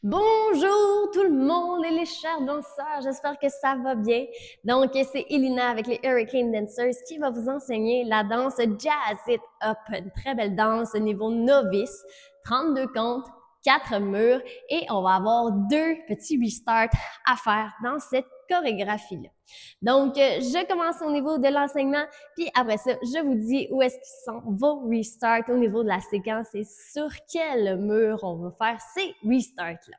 Bonjour tout le monde et les chers danseurs, j'espère que ça va bien. Donc, c'est Elina avec les Hurricane Dancers qui va vous enseigner la danse Jazz It Up, une très belle danse au niveau novice, 32 comptes, 4 murs et on va avoir 2 petits restarts à faire dans cette chorégraphie-là. Donc, je commence au niveau de l'enseignement, puis après ça, je vous dis où est-ce qu'ils sont vos restarts au niveau de la séquence et sur quel mur on va faire ces restarts-là.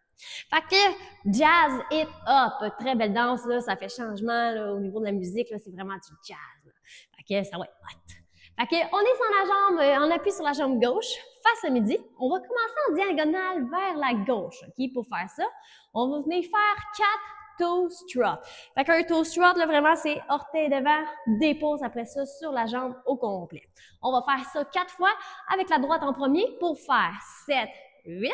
Fait que Jazz It Up, très belle danse, là, ça fait changement là, au niveau de la musique, là, c'est vraiment du jazz. Là. Fait que ça va être hot. Fait que on est sur la jambe, on appuie sur la jambe gauche, face à midi. On va commencer en diagonale vers la gauche, OK? Pour faire ça, on va venir faire 4 toe strut. Fait qu'un toe strut, là, vraiment, c'est orteil devant, dépose après ça sur la jambe au complet. On va faire ça 4 fois avec la droite en premier pour faire 7, 8,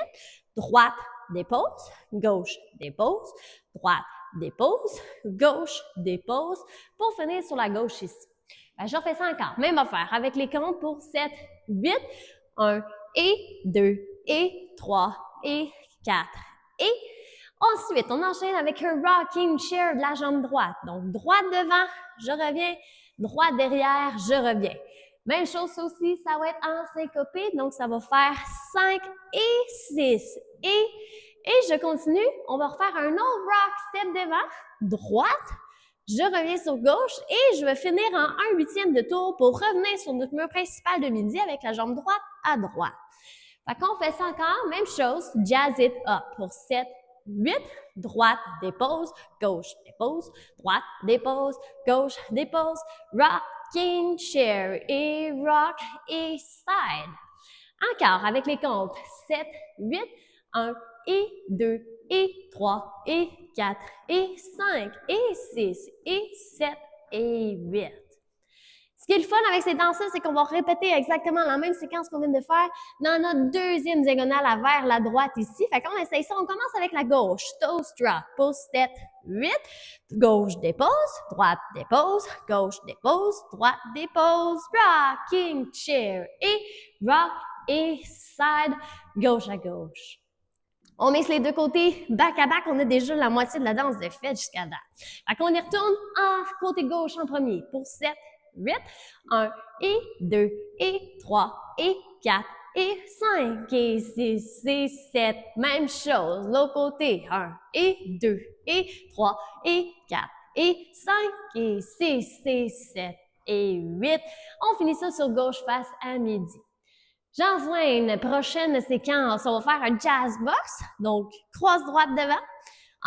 droite, dépose, gauche, dépose, droite, dépose, gauche, dépose, pour finir sur la gauche ici. Ben, je refais ça encore. Même affaire avec les comptes pour 7, 8, 1 et 2 et 3 et 4 et ensuite, on enchaîne avec un rocking chair de la jambe droite. Donc, droite devant, je reviens, droite derrière, je reviens. Même chose aussi, ça va être en syncopé, donc ça va faire 5 et 6 et je continue, on va refaire un autre rock step devant, droite, je reviens sur gauche et je vais finir en 1/8 de tour pour revenir sur notre mur principal de midi avec la jambe droite à droite. Fait qu'on fait ça encore, même chose, jazz it up pour 7, 8, droite, dépose, gauche, dépose, droite, dépose, gauche, dépose, rocking chair et rock et side. Encore avec les comptes 7, 8, 1 et 2 et 3 et 4 et 5 et 6 et 7 et 8. Ce qui est le fun avec ces danses-là, c'est qu'on va répéter exactement la même séquence qu'on vient de faire dans notre deuxième diagonale vers la droite ici. Fait qu'on essaye ça. On commence avec la gauche. Toe strut. Pose 7, 8. Gauche dépose. Droite dépose. Gauche dépose. Droite dépose. Rocking chair. Et rock et side. Gauche à gauche. On mixe les deux côtés back à back. On a déjà la moitié de la danse de fait jusqu'à date. Fait qu'on y retourne en côté gauche en premier pour 7, 8, 1 et 2 et 3 et 4 et 5 et 6 et 7. Même chose, l'autre côté, 1 et 2 et 3 et 4 et 5 et 6 et 7 et 8. On finit ça sur gauche face à midi. J'enjoins prochaine séquence, on va faire un jazz box, donc croise droite devant,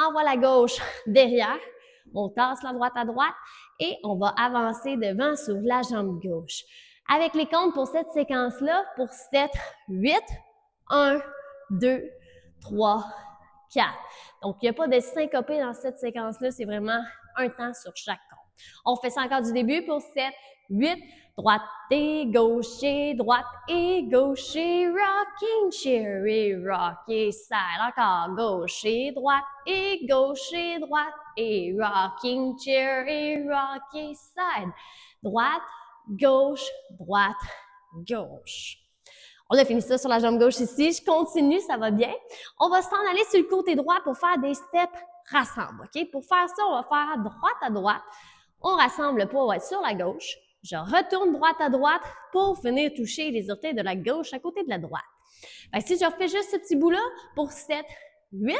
envoie la gauche derrière, on tasse la droite à droite et on va avancer devant sur la jambe gauche. Avec les comptes pour cette séquence-là, pour 7, 8, 1, 2, 3, 4. Donc, il n'y a pas de syncopé dans cette séquence-là, c'est vraiment un temps sur chaque compte. On fait ça encore du début pour 7, 8, droite et gauche et droite et gauche et rocking chair et rock et side. Encore gauche et droite et gauche et droite et rocking chair et rock et side. Droite, gauche, droite, gauche. On a fini ça sur la jambe gauche ici. Je continue, ça va bien. On va s'en aller sur le côté droit pour faire des steps rassemble. OK? Pour faire ça, on va faire droite à droite. On rassemble le poids, on va être sur la gauche. Je retourne droite à droite pour venir toucher les orteils de la gauche à côté de la droite. Fait que si je refais juste ce petit bout-là pour 7, 8,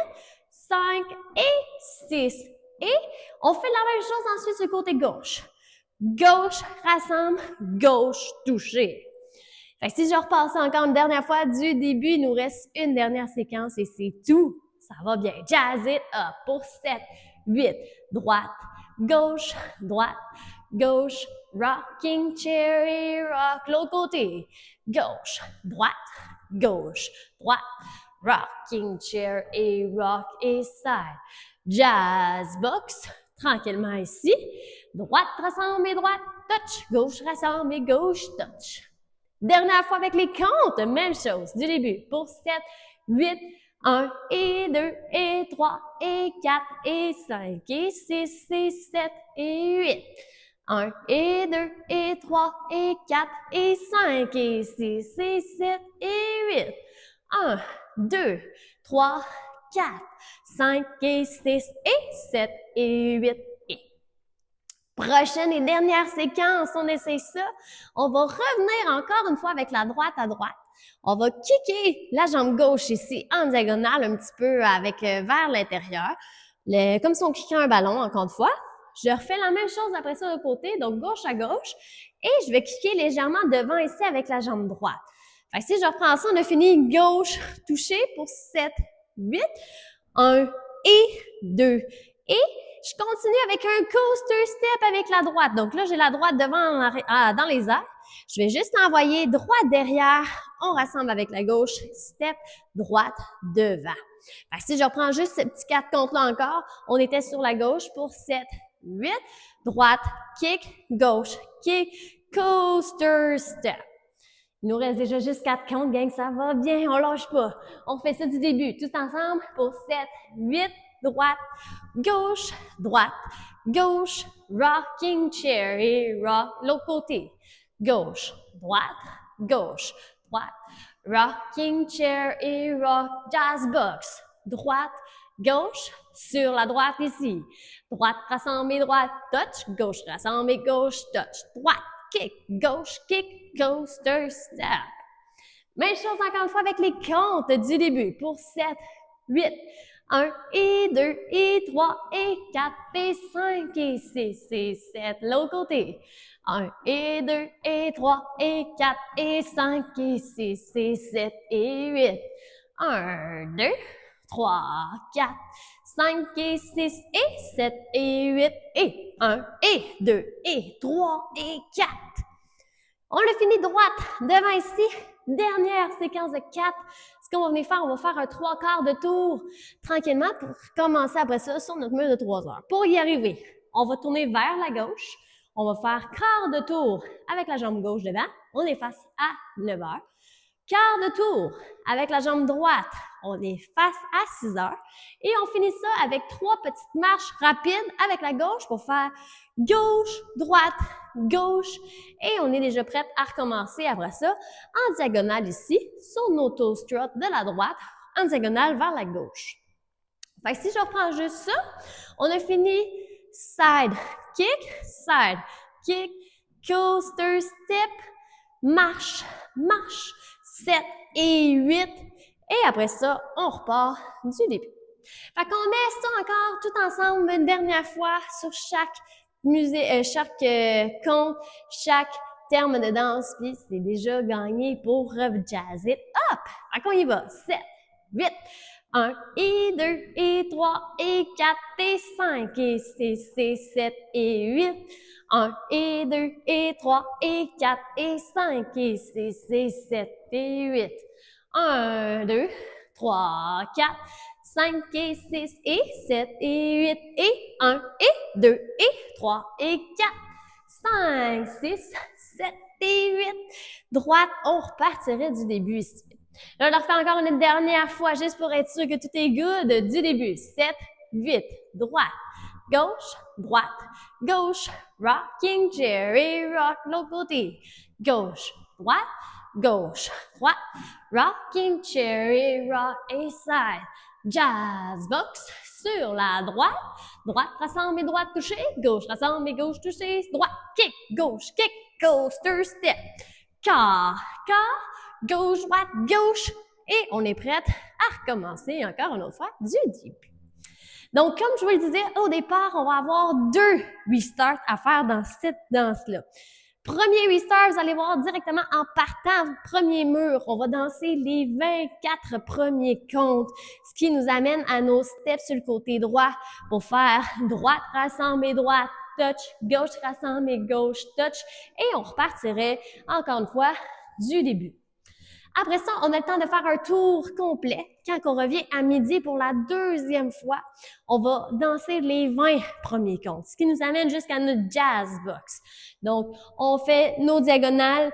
5 et 6. Et on fait la même chose ensuite sur le côté gauche. Gauche, rassemble, gauche, toucher. Fait que si je repasse encore une dernière fois du début, il nous reste une dernière séquence et c'est tout. Ça va bien. Jazz it up pour 7, 8, droite, gauche, rocking chair et rock. L'autre côté, gauche, droite, rocking chair et rock et side. Jazz box, tranquillement ici. Droite rassemble et droite, touch. Gauche rassemble et gauche, touch. Dernière fois avec les comptes, même chose, du début, pour 7, 8, 1 et 2 et 3 et 4 et 5 et 6 et 7 et 8. 1 et 2 et 3 et 4 et 5 et 6 et 7 et 8. 1, 2, 3, 4, 5 et 6 et 7 et 8 et. Prochaine et dernière séquence, on essaie ça. On va revenir encore une fois avec la droite à droite. On va kicker la jambe gauche ici en diagonale un petit peu avec vers l'intérieur, comme si on kickait un ballon encore une fois. Je refais la même chose après ça de côté, donc gauche à gauche, et je vais kicker légèrement devant ici avec la jambe droite. Fait que si je reprends ça, on a fini gauche touché pour 7, 8, 1 et 2 et je continue avec un coaster step avec la droite. Donc là, j'ai la droite devant dans les airs. Je vais juste envoyer droite derrière. On rassemble avec la gauche. Step, droite, devant. Fait que si je reprends juste ce petit 4 comptes-là encore, on était sur la gauche pour 7, 8, droite, kick, gauche, kick, coaster step. Il nous reste déjà juste 4 comptes, gang, ça va bien, on lâche pas. On fait ça du début, tout ensemble pour 7, 8, droite, gauche, rocking chair et rock, l'autre côté. Gauche, droite, rocking chair et rock, jazz box. Droite, gauche, sur la droite ici. Droite, rassemble, droite, touch, gauche, rassemble, gauche, touch, droite. Kick, gauche, kick, coaster, step. Même chose encore une fois avec les comptes du début pour 7, 8, 1 et 2 et 3 et 4 et 5 et 6 et 7. L'autre côté. 1 et 2 et 3 et 4 et 5 et 6 et 7 et 8. 1, 2, 3, 4, 5 et 6 et 7 et 8 et 1 et 2 et 3 et 4. On le finit droite devant ici. Dernière séquence de 4. Ce qu'on va venir faire, on va faire un 3/4 de tour tranquillement pour commencer après ça sur notre mur de 3 heures. Pour y arriver, on va tourner vers la gauche. On va faire quart de tour avec la jambe gauche devant. On est face à 9 heures. Quart de tour avec la jambe droite. On est face à 6 heures. Et on finit ça avec 3 petites marches rapides avec la gauche pour faire gauche, droite, gauche. Et on est déjà prête à recommencer après ça en diagonale ici, sur nos toe struts de la droite, en diagonale vers la gauche. Fait que si je reprends juste ça, on a fini side kick, coaster step, marche, 7 et 8. Et après ça, on repart du début. Fait qu'on met ça encore tout ensemble une dernière fois sur chaque compte, chaque terme de danse, puis c'est déjà gagné pour Jazz It Up. Fait qu'on y va. 7, 8, 1 et 2 et 3 et 4 et 5 et 6 et 7 et 8. 1 et 2 et 3 et 4 et 5 et 6 et 7 et 8. 1, 2, 3, 4, 5 et 6 et 7 et 8 et 1 et 2 et 3 et 4, 5, 6, 7 et 8. Droite, on repartirait du début ici. Là, on le refait encore une dernière fois juste pour être sûr que tout est good du début. 7, 8, droite, gauche, rocking chair et rock l'autre côté. Gauche, droite, rocking chair et rock et side. Jazz box sur la droite rassemble et droite touchée, gauche rassemble et gauche touchée, droite, kick, gauche, kick, coaster step. Quart, gauche, droite, gauche. Et on est prête à recommencer encore une autre fois du début. Donc, comme je vous le disais, au départ, on va avoir 2 restarts à faire dans cette danse-là. Premier restart, vous allez voir directement en partant, premier mur, on va danser les 24 premiers comptes, ce qui nous amène à nos steps sur le côté droit pour faire droite, rassemble et droite, touch, gauche, rassemble et gauche, touch, et on repartirait encore une fois du début. Après ça, on a le temps de faire un tour complet. Quand on revient à midi pour la 2e fois, on va danser les 20 premiers comptes, ce qui nous amène jusqu'à notre jazz box. Donc, on fait nos diagonales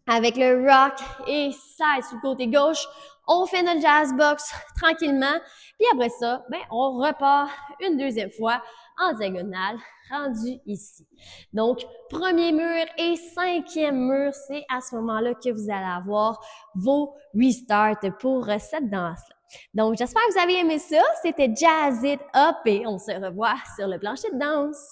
avec le rock et side sur le côté gauche. On fait notre jazz box tranquillement. Puis après ça, on repart une 2e fois en diagonale, rendu ici. Donc, premier mur et 5e mur, c'est à ce moment-là que vous allez avoir vos restarts pour cette danse-là. Donc, j'espère que vous avez aimé ça. C'était Jazz It Up et on se revoit sur le plancher de danse.